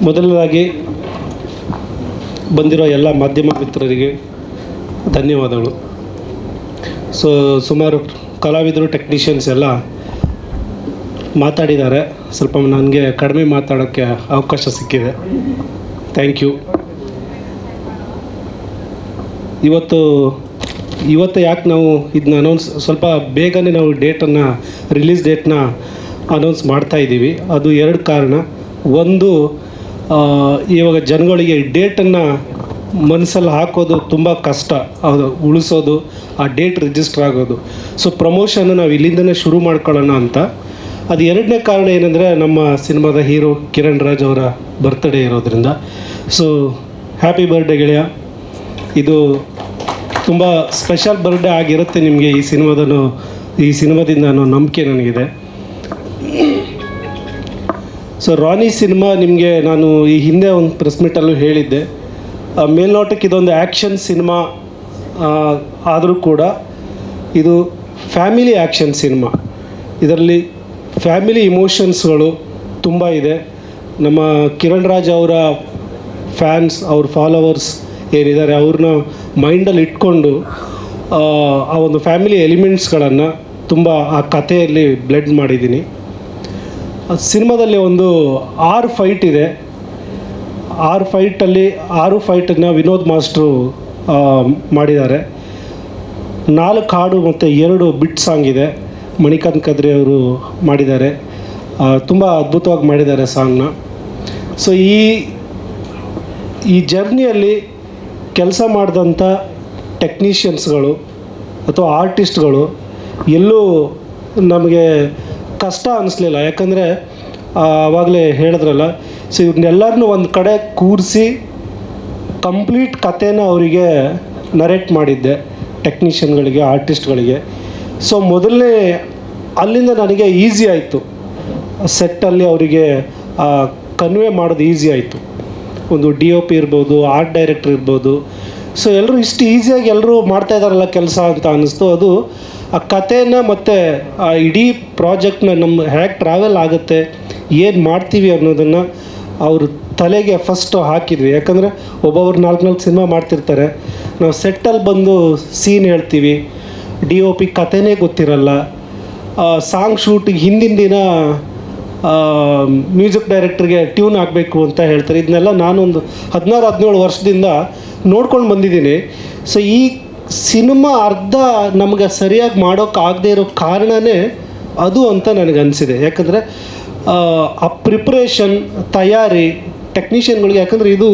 ಮೊದಲನೇದಾಗಿ ಬಂದಿರೋ ಎಲ್ಲ ಮಾಧ್ಯಮ ಮಿತ್ರರಿಗೆ ಧನ್ಯವಾದಗಳು. ಸುಮಾರು ಕಲಾವಿದರು, ಟೆಕ್ನಿಷಿಯನ್ಸ್ ಎಲ್ಲ ಮಾತಾಡಿದ್ದಾರೆ. ಸ್ವಲ್ಪ ನನಗೆ ಕಡಿಮೆ ಮಾತಾಡೋಕ್ಕೆ ಅವಕಾಶ ಸಿಕ್ಕಿದೆ. Thank you. ಇವತ್ತು ಯಾಕೆ ನಾವು ಇದನ್ನ ಸ್ವಲ್ಪ ಬೇಗನೆ ನಾವು ರಿಲೀಸ್ ಡೇಟ್ನ ಅನೌನ್ಸ್ ಮಾಡ್ತಾಯಿದ್ದೀವಿ. ಅದು ಎರಡು ಕಾರಣ. ಒಂದು, ಇವಾಗ ಜನಗಳಿಗೆ ಡೇಟನ್ನು ಮನಸ್ಸಲ್ಲಿ ಹಾಕೋದು ತುಂಬ ಕಷ್ಟ, ಅದು ಉಳಿಸೋದು, ಆ ಡೇಟ್ ರಿಜಿಸ್ಟರ್ ಆಗೋದು. ಪ್ರಮೋಷನ್ನು ನಾವು ಇಲ್ಲಿಂದನೇ ಶುರು ಮಾಡ್ಕೊಳ್ಳೋಣ ಅಂತ. ಅದು ಎರಡನೇ ಕಾರಣ ಏನಂದರೆ, ನಮ್ಮ ಸಿನಿಮಾದ ಹೀರೋ ಕಿರಣ್ ರಾಜ್ ಅವರ ಬರ್ತ್ಡೇ ಇರೋದ್ರಿಂದ. ಹ್ಯಾಪಿ ಬರ್ಡೇ ಗೆಳೆಯ. ಇದು ತುಂಬ ಸ್ಪೆಷಲ್ ಬರ್ಡೇ ಆಗಿರುತ್ತೆ ನಿಮಗೆ. ಈ ಸಿನಿಮಾದಿಂದ ಅನ್ನೋ ನಂಬಿಕೆ ನನಗಿದೆ. ರಾನಿ ಸಿನಿಮಾ ನಿಮಗೆ ನಾನು ಈ ಹಿಂದೆ ಒಂದು ಪ್ರೆಸ್ ಮೀಟಲ್ಲೂ ಹೇಳಿದ್ದೆ, ಮೇಲ್ನೋಟಕ್ಕೆ ಇದೊಂದು ಆ್ಯಕ್ಷನ್ ಸಿನಿಮಾ ಆದರೂ ಕೂಡ ಇದು ಫ್ಯಾಮಿಲಿ ಆ್ಯಕ್ಷನ್ ಸಿನಿಮಾ. ಇದರಲ್ಲಿ ಫ್ಯಾಮಿಲಿ ಇಮೋಷನ್ಸ್ಗಳು ತುಂಬ ಇದೆ. ನಮ್ಮ ಕಿರಣ್ ರಾಜ್ ಅವರ ಫ್ಯಾನ್ಸ್, ಅವ್ರ ಫಾಲೋವರ್ಸ್ ಏನಿದ್ದಾರೆ ಅವ್ರನ್ನ ಮೈಂಡಲ್ಲಿ ಇಟ್ಕೊಂಡು ಆ ಒಂದು ಫ್ಯಾಮಿಲಿ ಎಲಿಮೆಂಟ್ಸ್ಗಳನ್ನು ತುಂಬ ಆ ಕಥೆಯಲ್ಲಿ ಬ್ಲೆಂಡ್ ಮಾಡಿದ್ದೀನಿ. ಸಿನಿಮಾದಲ್ಲಿ ಒಂದು 6 ಫೈಟ್ ಇದೆ. 6 ಫೈಟನ್ನು ವಿನೋದ್ ಮಾಸ್ಟ್ರು ಮಾಡಿದ್ದಾರೆ. 4 ಹಾಡು ಮತ್ತು 2 ಬಿಟ್ ಸಾಂಗ್ ಇದೆ. ಮಣಿಕಾಂತ್ ಕದ್ರಿ ಅವರು ಮಾಡಿದ್ದಾರೆ. ತುಂಬ ಅದ್ಭುತವಾಗಿ ಮಾಡಿದ್ದಾರೆ ಸಾಂಗ್ನ. ಈ ಜರ್ನಿಯಲ್ಲಿ ಕೆಲಸ ಮಾಡಿದಂಥ ಟೆಕ್ನಿಷಿಯನ್ಸ್ಗಳು ಅಥವಾ ಆರ್ಟಿಸ್ಟ್ಗಳು ಎಲ್ಲೂ ನಮಗೆ ಕಷ್ಟ ಅನ್ನಿಸ್ಲಿಲ್ಲ. ಯಾಕಂದರೆ ಆವಾಗಲೇ ಹೇಳಿದ್ರಲ್ಲ, ಇವ್ರನ್ನೆಲ್ಲರನ್ನೂ ಒಂದು ಕಡೆ ಕೂರಿಸಿ ಕಂಪ್ಲೀಟ್ ಕಥೆನ ಅವರಿಗೆ ನರೇಟ್ ಮಾಡಿದ್ದೆ, ಟೆಕ್ನಿಷಿಯನ್ಗಳಿಗೆ, ಆರ್ಟಿಸ್ಟ್ಗಳಿಗೆ. ಮೊದಲನೇ ಅಲ್ಲಿಂದ ನನಗೆ ಈಸಿ ಆಯಿತು. ಸೆಟ್ಟಲ್ಲಿ ಅವರಿಗೆ ಕನ್ವೆ ಮಾಡೋದು ಈಸಿ ಆಯಿತು. ಒಂದು DOP ಇರ್ಬೋದು, ಆರ್ಟ್ ಡೈರೆಕ್ಟರ್ ಇರ್ಬೋದು. ಎಲ್ಲರೂ ಇಷ್ಟು ಈಸಿಯಾಗಿ ಎಲ್ಲರೂ ಮಾಡ್ತಾಯಿದ್ದಾರಲ್ಲ ಕೆಲಸ ಅಂತ ಅನ್ನಿಸ್ತು. ಅದು ಆ ಕಥೆನ ಮತ್ತು ಆ ಇಡೀ ಪ್ರಾಜೆಕ್ಟ್ನ ಹೇಗೆ ಟ್ರಾವೆಲ್ ಆಗುತ್ತೆ, ಏನು ಮಾಡ್ತೀವಿ ಅನ್ನೋದನ್ನು ಅವರು ತಲೆಗೆ ಫಸ್ಟು ಹಾಕಿದ್ವಿ. ಯಾಕಂದರೆ ಒಬ್ಬೊಬ್ರು 4 ಸಿನಿಮಾ ಮಾಡ್ತಿರ್ತಾರೆ. ನಾವು ಸೆಟ್ಟಲ್ಲಿ ಬಂದು ಸೀನ್ ಹೇಳ್ತೀವಿ, DOP ಕಥೆನೇ ಗೊತ್ತಿರಲ್ಲ. ಸಾಂಗ್ ಶೂಟಿಗೆ ಹಿಂದಿನ ದಿನ ಮ್ಯೂಸಿಕ್ ಡೈರೆಕ್ಟ್ರಿಗೆ ಟ್ಯೂನ್ ಆಗಬೇಕು ಅಂತ ಹೇಳ್ತಾರೆ. ಇದನ್ನೆಲ್ಲ ನಾನೊಂದು 16-17 ವರ್ಷದಿಂದ ನೋಡ್ಕೊಂಡು ಬಂದಿದ್ದೀನಿ. ಈ ಸಿನಿಮಾ ಅರ್ಧ ನಮಗೆ ಸರಿಯಾಗಿ ಮಾಡೋಕ್ಕಾಗದೇ ಇರೋ ಕಾರಣವೇ ಅದು ಅಂತ ನನಗೆ ಅನಿಸಿದೆ. ಯಾಕಂದರೆ ಆ ಪ್ರಿಪ್ರೇಷನ್, ತಯಾರಿ ಟೆಕ್ನಿಷಿಯನ್ಗಳಿಗೆ, ಯಾಕಂದರೆ ಇದು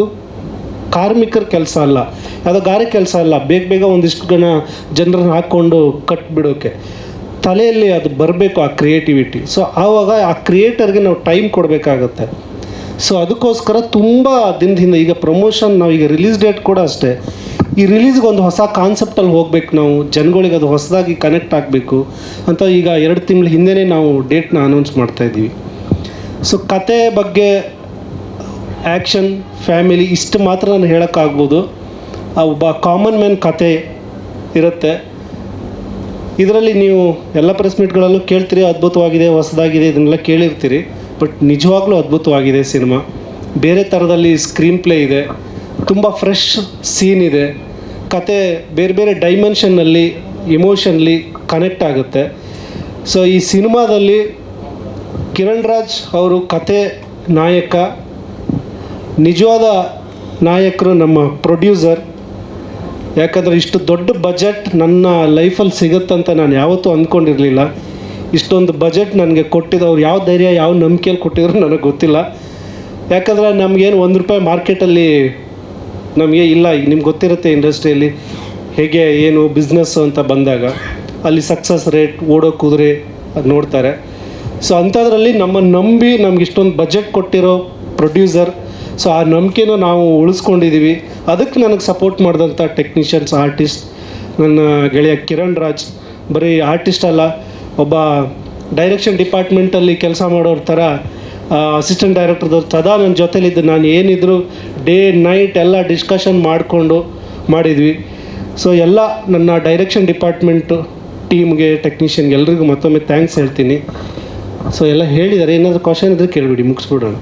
ಕಾರ್ಮಿಕರ ಕೆಲಸ ಅಲ್ಲ, ಯಾವುದೋ ಗಾರೆ ಕೆಲಸ ಅಲ್ಲ. ಬೇಗ ಒಂದಿಷ್ಟು ಜನರನ್ನು ಹಾಕ್ಕೊಂಡು ಕಟ್ಬಿಡೋಕ್ಕೆ ತಲೆಯಲ್ಲಿ ಅದು ಬರಬೇಕು, ಆ ಕ್ರಿಯೇಟಿವಿಟಿ. ಆವಾಗ ಆ ಕ್ರಿಯೇಟರ್ಗೆ ನಾವು ಟೈಮ್ ಕೊಡಬೇಕಾಗತ್ತೆ. ಅದಕ್ಕೋಸ್ಕರ ತುಂಬ ದಿನದಿಂದ ಈಗ ಪ್ರಮೋಷನ್, ನಾವು ಈಗ ರಿಲೀಸ್ ಡೇಟ್ ಕೂಡ ಅಷ್ಟೇ. ಈ ರಿಲೀಸ್ಗೆ ಒಂದು ಹೊಸ ಕಾನ್ಸೆಪ್ಟಲ್ಲಿ ಹೋಗ್ಬೇಕು ನಾವು, ಜನಗಳಿಗೆ ಅದು ಹೊಸದಾಗಿ ಕನೆಕ್ಟ್ ಆಗಬೇಕು ಅಂತ ಈಗ 2 ತಿಂಗಳ ಹಿಂದೆಯೇ ನಾವು ಡೇಟ್ನ ಅನೌನ್ಸ್ ಮಾಡ್ತಾಯಿದ್ದೀವಿ. ಕತೆ ಬಗ್ಗೆ ಆ್ಯಕ್ಷನ್, ಫ್ಯಾಮಿಲಿ ಇಷ್ಟು ಮಾತ್ರ ನಾನು ಹೇಳೋಕ್ಕಾಗ್ಬೋದು. ಒಬ್ಬ ಕಾಮನ್ ಮ್ಯಾನ್ ಕತೆ ಇರುತ್ತೆ. ಇದರಲ್ಲಿ ನೀವು ಎಲ್ಲ ಪ್ರೆಸ್ ಮೀಟ್ಗಳಲ್ಲೂ ಕೇಳ್ತೀರಿ, ಅದ್ಭುತವಾಗಿದೆ, ಹೊಸದಾಗಿದೆ, ಇದನ್ನೆಲ್ಲ ಕೇಳಿರ್ತೀರಿ. ಬಟ್ ನಿಜವಾಗ್ಲೂ ಅದ್ಭುತವಾಗಿದೆ ಸಿನಿಮಾ. ಬೇರೆ ಥರದಲ್ಲಿ ಸ್ಕ್ರೀನ್ ಪ್ಲೇ ಇದೆ, ತುಂಬ ಫ್ರೆಶ್ ಸೀನ್ ಇದೆ, ಕತೆ ಬೇರೆ ಬೇರೆ ಡೈಮೆನ್ಷನ್ನಲ್ಲಿ ಇಮೋಷನ್ಲಿ ಕನೆಕ್ಟ್ ಆಗುತ್ತೆ. ಈ ಸಿನಿಮಾದಲ್ಲಿ ಕಿರಣ್ ರಾಜ್ ಅವರು ಕತೆ ನಾಯಕ, ನಿಜವಾದ ನಾಯಕರು ನಮ್ಮ ಪ್ರೊಡ್ಯೂಸರ್. ಯಾಕಂದರೆ ಇಷ್ಟು ದೊಡ್ಡ ಬಜೆಟ್ ನನ್ನ ಲೈಫಲ್ಲಿ ಸಿಗುತ್ತಂತ ನಾನು ಯಾವತ್ತೂ ಅಂದ್ಕೊಂಡಿರಲಿಲ್ಲ. ಇಷ್ಟೊಂದು ಬಜೆಟ್ ನನಗೆ ಕೊಟ್ಟಿದ್ದವ್ರು ಯಾವ ಧೈರ್ಯ, ಯಾವ ನಂಬಿಕೆಯಲ್ಲಿ ಕೊಟ್ಟಿದ್ರು ನನಗೆ ಗೊತ್ತಿಲ್ಲ. ಯಾಕಂದರೆ ನಮಗೇನು ₹1 ಮಾರ್ಕೆಟಲ್ಲಿ ನಮಗೆ ಇಲ್ಲ. ಈಗ ನಿಮ್ಗೆ ಗೊತ್ತಿರುತ್ತೆ ಇಂಡಸ್ಟ್ರಿಯಲ್ಲಿ ಹೇಗೆ ಏನು ಬಿಸ್ನೆಸ್ಸು ಅಂತ ಬಂದಾಗ ಅಲ್ಲಿ ಸಕ್ಸಸ್ ರೇಟ್, ಓಡೋ ಕುದುರೆ ಅದು ನೋಡ್ತಾರೆ. ಅಂಥದ್ರಲ್ಲಿ ನಮ್ಮನ್ನು ನಂಬಿ ನಮ್ಗೆ ಇಷ್ಟೊಂದು ಬಜೆಟ್ ಕೊಟ್ಟಿರೋ ಪ್ರೊಡ್ಯೂಸರ್, ಆ ನಂಬಿಕೆನೂ ನಾವು ಉಳಿಸ್ಕೊಂಡಿದ್ದೀವಿ. ಅದಕ್ಕೆ ನನಗೆ ಸಪೋರ್ಟ್ ಮಾಡಿದಂಥ ಟೆಕ್ನಿಷಿಯನ್ಸ್, ಆರ್ಟಿಸ್ಟ್, ನನ್ನ ಗೆಳೆಯ ಕಿರಣ್ ರಾಜ್ ಬರೀ ಆರ್ಟಿಸ್ಟ್ ಅಲ್ಲ, ಒಬ್ಬ ಡೈರೆಕ್ಷನ್ ಡಿಪಾರ್ಟ್ಮೆಂಟಲ್ಲಿ ಕೆಲಸ ಮಾಡೋರ ಥರ ಅಸಿಸ್ಟೆಂಟ್ ಡೈರೆಕ್ಟರ್ದವ್ರು ಸದಾ ನನ್ನ ಜೊತೆಲಿದ್ದು, ನಾನು ಏನಿದ್ರು ಡೇ ನೈಟ್ ಎಲ್ಲ ಡಿಸ್ಕಷನ್ ಮಾಡಿಕೊಂಡು ಮಾಡಿದ್ವಿ. ಎಲ್ಲ ನನ್ನ ಡೈರೆಕ್ಷನ್ ಡಿಪಾರ್ಟ್ಮೆಂಟು ಟೀಮ್ಗೆ, ಟೆಕ್ನಿಷಿಯನ್ಗೆ ಎಲ್ರಿಗೂ ಮತ್ತೊಮ್ಮೆ ಥ್ಯಾಂಕ್ಸ್ ಹೇಳ್ತೀನಿ. ಎಲ್ಲ ಹೇಳಿದ್ದಾರೆ. ಏನಾದರೂ ಕ್ವಶನ್ ಇದ್ದರೆ ಕೇಳಿಬಿಡಿ, ಮುಗಿಸ್ಬಿಡೋಣ.